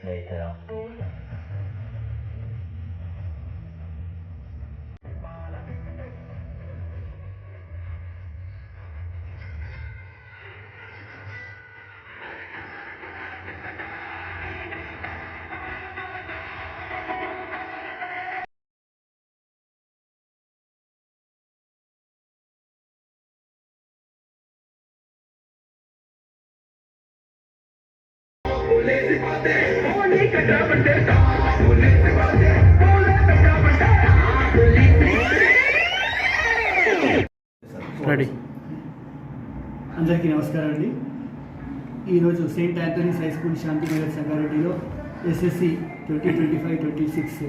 later. Ready. అందరికీ నమస్కారం అండి. ఈరోజు Saint Anthony's high school Shantinagar సంగారెడ్డిలో ఎస్ఎస్సి 2025-26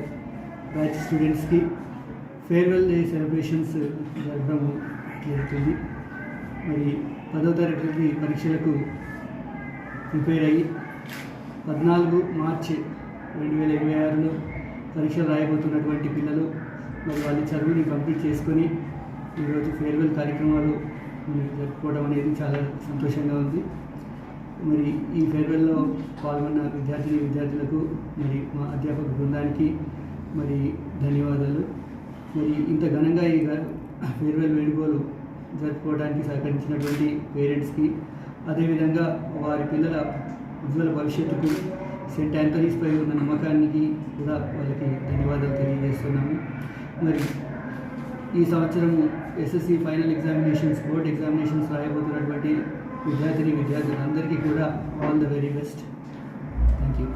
బ్యాచ్ స్టూడెంట్స్కి ఫేర్వెల్ డే సెలబ్రేషన్స్ జరగడం జరుగుతుంది. మరి 10వ తరగతి పరీక్షలకు ప్రిపేర్ అయ్యి 14 మార్చి 2026లో పరీక్షలు రాయబోతున్నటువంటి పిల్లలు మరి వాళ్ళ చదువుని కంప్లీట్ చేసుకొని ఈరోజు ఫేర్వెల్ కార్యక్రమాలు జరుపుకోవడం అనేది చాలా సంతోషంగా ఉంది. మరి ఈ ఫేర్వెల్లో పాల్గొన్న విద్యార్థులకు మరి మా అధ్యాపక బృందానికి మరి ధన్యవాదాలు. మరి ఇంత ఘనంగా ఈ ఫేర్వెల్ వేడుకలు జరుపుకోవడానికి సహకరించినటువంటి పేరెంట్స్కి, అదేవిధంగా వారి పిల్లల ఉజ్వల భవిష్యత్తుకు సెయింట్ ఆంథోనీస్పై ఉన్న నమ్మకానికి కూడా వాళ్ళకి ధన్యవాదాలు తెలియజేస్తున్నాము. మరి ఈ సంవత్సరము SSC final examinations, board examinations రాయబోతున్నటువంటి విద్యార్థులందరికీ కూడా all the very best. Thank you.